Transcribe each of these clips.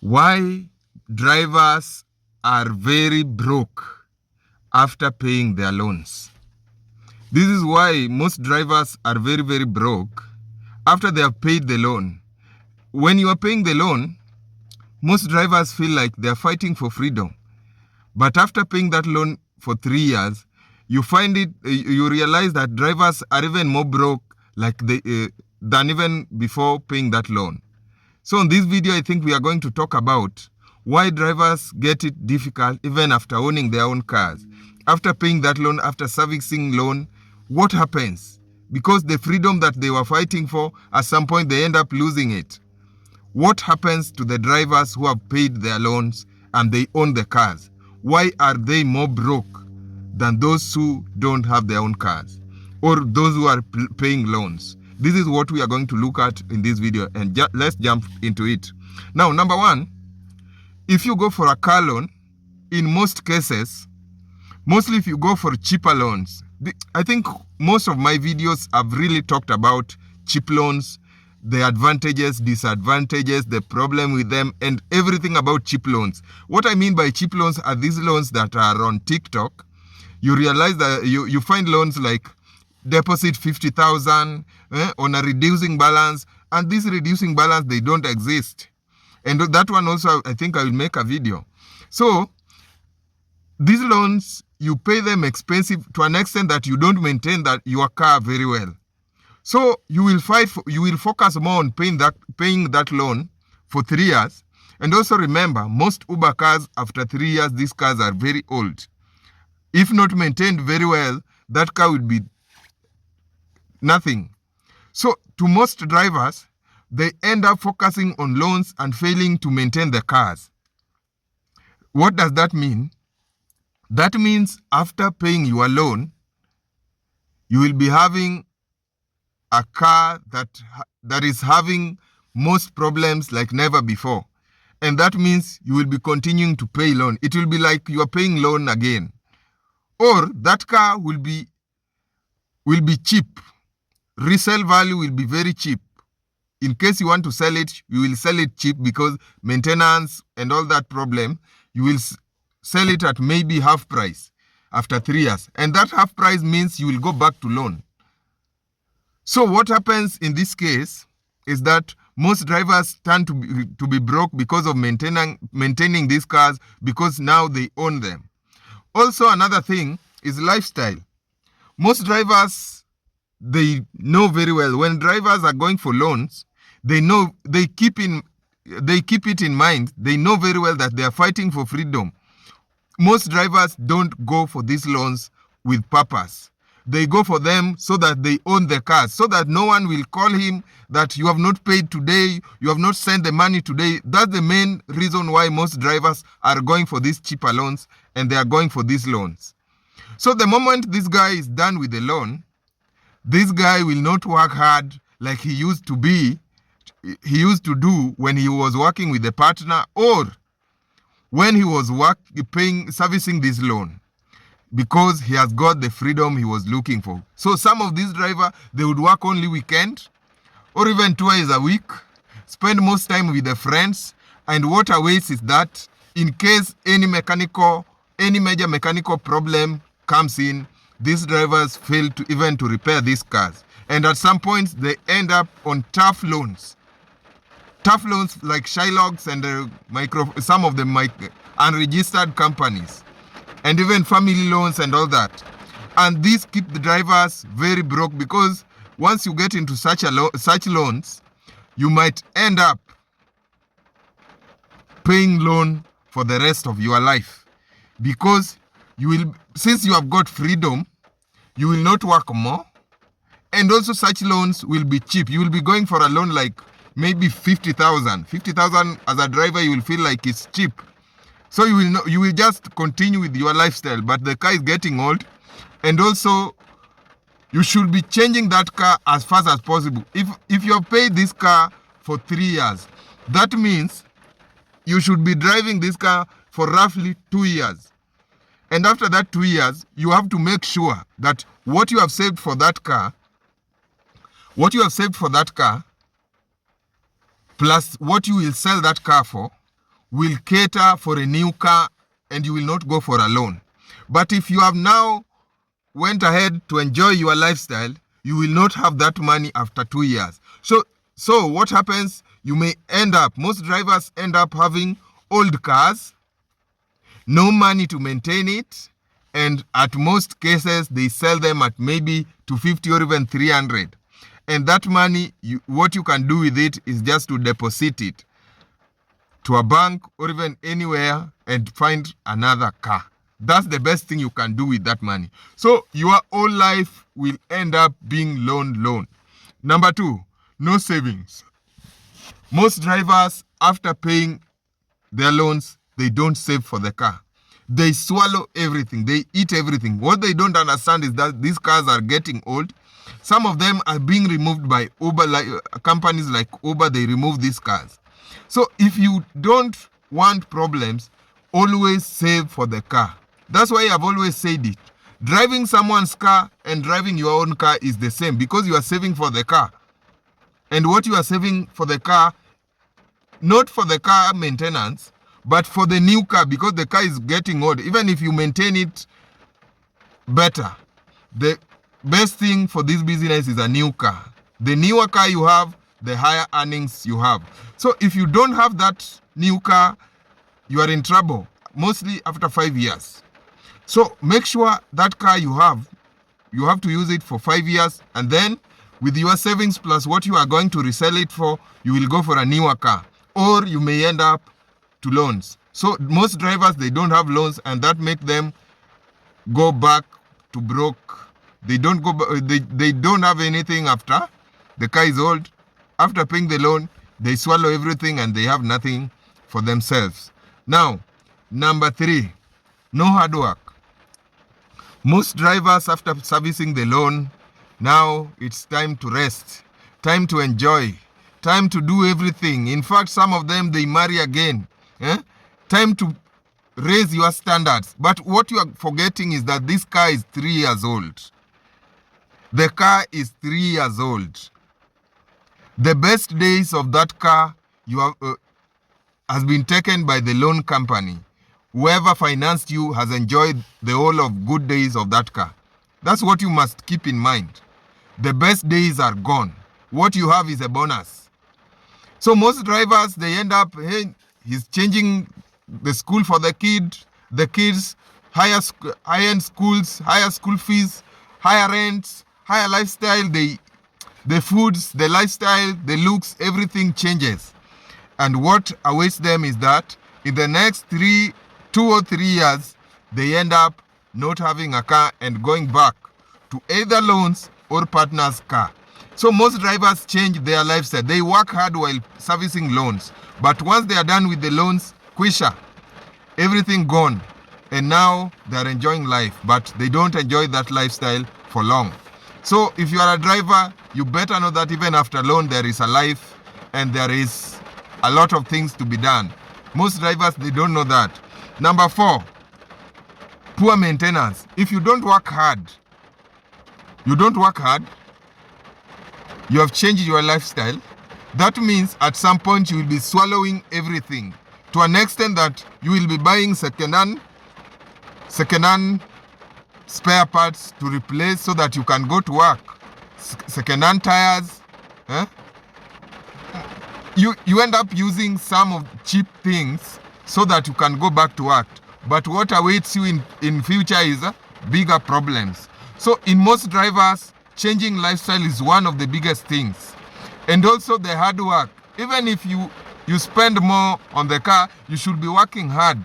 Why drivers are very broke after paying their loans. This is why most drivers are very, very broke after they have paid the loan. When you are paying the loan, most drivers feel like they are fighting for freedom. But after paying that loan for 3 years, you realize that drivers are even more broke than even before paying that loan. So in this video, I think we are going to talk about why drivers get it difficult even after owning their own cars. After paying that loan, after servicing loan, what happens? Because the freedom that they were fighting for, at some point they end up losing it. What happens to the drivers who have paid their loans and they own the cars? Why are they more broke than those who don't have their own cars or those who are paying loans? This is what we are going to look at in this video, and let's jump into it. Now, number one, if you go for a car loan, in most cases, mostly if you go for cheaper loans, I think most of my videos have really talked about cheap loans, the advantages, disadvantages, the problem with them, and everything about cheap loans. What I mean by cheap loans are these loans that are on TikTok. You realize that you find loans like deposit 50,000 on a reducing balance, and this reducing balance, they don't exist. And that one also, I think I will make a video. So these loans, you pay them expensive to an extent that you don't maintain your car very well. So you will focus more on paying that loan for 3 years. And also remember, most Uber cars, after 3 years, these cars are very old. If not maintained very well, that car will be nothing. So to most drivers, they end up focusing on loans and failing to maintain the cars. What does that mean? That means after paying your loan, you will be having a car that is having most problems like never before. And that means you will be continuing to pay loan. It will be like you are paying loan again. Or that car will be cheap. Resale value will be very cheap. In case you want to sell it, you will sell it cheap because maintenance and all that problem, you will sell it at maybe half price after 3 years. And that half price means you will go back to loan. So what happens in this case is that most drivers tend to be broke because of maintaining these cars, because now they own them. Also, another thing is lifestyle. Most drivers, they know very well when drivers are going for loans, they keep it in mind. They know very well that they are fighting for freedom. Most drivers don't go for these loans with purpose. They go for them so that they own the cars, so that no one will call him that you have not paid today, you have not sent the money today. That's the main reason why most drivers are going for these cheaper loans and they are going for these loans. So the moment this guy is done with the loan, this guy will not work hard like he used to do when he was working with a partner or when he was servicing this loan, because he has got the freedom he was looking for. So some of these drivers, they would work only weekend or even twice a week, spend most time with their friends, and what awaits is that in case any major mechanical problem comes in, these drivers fail to repair these cars. And at some point, they end up on tough loans. Tough loans like Shylocks and some of them unregistered companies. And even family loans and all that. And these keep the drivers very broke, because once you get into such loans, you might end up paying loan for the rest of your life. Because since you have got freedom, you will not work more. And also such loans will be cheap. You will be going for a loan like maybe 50,000. 50,000 as a driver, you will feel like it's cheap. So you will just continue with your lifestyle, but the car is getting old. And also, you should be changing that car as fast as possible. If you have paid this car for 3 years, that means you should be driving this car for roughly 2 years. And after that 2 years, you have to make sure that what you have saved for that car, plus what you will sell that car for, will cater for a new car and you will not go for a loan. But if you have now went ahead to enjoy your lifestyle, you will not have that money after 2 years. So what happens? You may most drivers end up having old cars, no money to maintain it, and at most cases, they sell them at maybe 250 or even 300. And that money, what you can do with it is just to deposit it to a bank or even anywhere and find another car. That's the best thing you can do with that money. So your whole life will end up being loan. Number 2, no savings. Most drivers, after paying their loans, they don't save for the car. They swallow everything. They eat everything. What they don't understand is that these cars are getting old. Some of them are being removed by Uber, companies like Uber, they remove these cars. So if you don't want problems, always save for the car. That's why I've always said it. Driving someone's car and driving your own car is the same because you are saving for the car. And what you are saving for the car, not for the car maintenance, but for the new car, because the car is getting old. Even if you maintain it better, the best thing for this business is a new car. The newer car you have, the higher earnings you have. So if you don't have that new car, you are in trouble, mostly after 5 years. So make sure that car you have to use it for 5 years, and then with your savings plus what you are going to resell it for, you will go for a newer car, or you may end up to loans. So most drivers, they don't have loans, and that make them go back to broke. They don't have anything after the car is old. After paying the loan, they swallow everything and they have nothing for themselves. Now, number 3, no hard work. Most drivers, after servicing the loan, now it's time to rest, time to enjoy, time to do everything. In fact, some of them, they marry again. Time to raise your standards. But what you are forgetting is that this car is 3 years old. The car is 3 years old. The best days of that car has been taken by the loan company. Whoever financed you has enjoyed the whole of good days of that car. That's what you must keep in mind. The best days are gone. What you have is a bonus. So most drivers, they end up, hey, he's changing the school for the kids, high-end schools, higher school fees, higher rents, higher lifestyle, the foods, the lifestyle, the looks, everything changes. And what awaits them is that in the next 2 or 3 years, they end up not having a car and going back to either loans or partner's car. So most drivers change their lifestyle. They work hard while servicing loans. But once they are done with the loans, quisha, everything gone. And now they are enjoying life, but they don't enjoy that lifestyle for long. So if you are a driver, you better know that even after loan, there is a life and there is a lot of things to be done. Most drivers, they don't know that. Number 4, poor maintenance. If you don't work hard, you have changed your lifestyle. That means at some point you will be swallowing everything to an extent that you will be buying second-hand spare parts to replace so that you can go to work. Second-hand tires. You end up using some of cheap things so that you can go back to work. But what awaits you in future is bigger problems. So in most drivers, changing lifestyle is one of the biggest things. And also the hard work. Even if you spend more on the car, you should be working hard.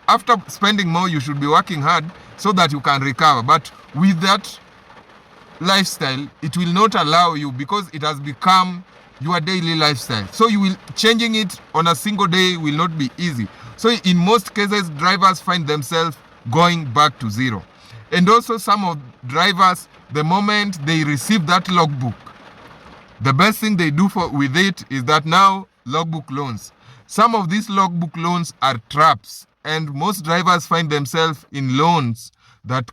After spending more, you should be working hard so that you can recover. But with that lifestyle, it will not allow you because it has become your daily lifestyle. So changing it on a single day will not be easy. So in most cases, drivers find themselves going back to zero. And also some of drivers, the moment they receive that logbook, the best thing they do with it is that now logbook loans. Some of these logbook loans are traps, and most drivers find themselves in loans that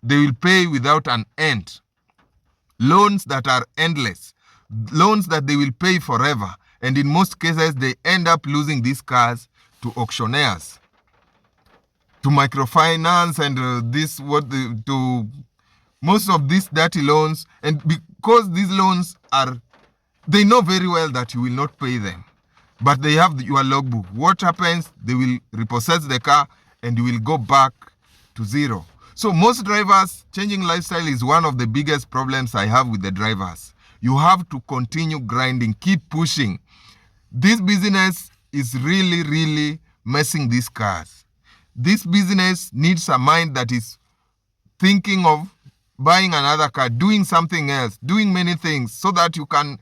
they will pay without an end. Loans that are endless. Loans that they will pay forever. And in most cases, they end up losing these cars to auctioneers, to microfinance, and to most of these dirty loans. And because these loans they know very well that you will not pay them, but they have your logbook. What happens? They will repossess the car and you will go back to zero. So most drivers, changing lifestyle is one of the biggest problems I have with the drivers. You have to continue grinding, keep pushing. This business is really, really messing these cars. This business needs a mind that is thinking of buying another car, doing something else, doing many things, so that you can,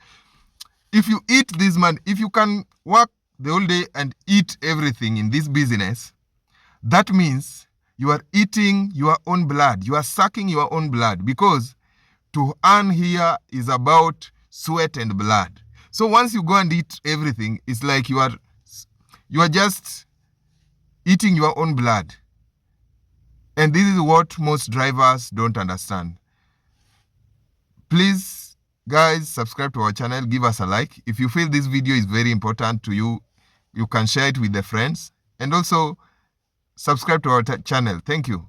if you eat this money, if you can work the whole day and eat everything in this business, that means you are eating your own blood. You are sucking your own blood, because to earn here is about sweat and blood. So once you go and eat everything, it's like you are just eating your own blood. And this is what most drivers don't understand. Please, guys, subscribe to our channel, give us a like. If you feel this video is very important to you, you can share it with the friends. And also, subscribe to our channel. Thank you.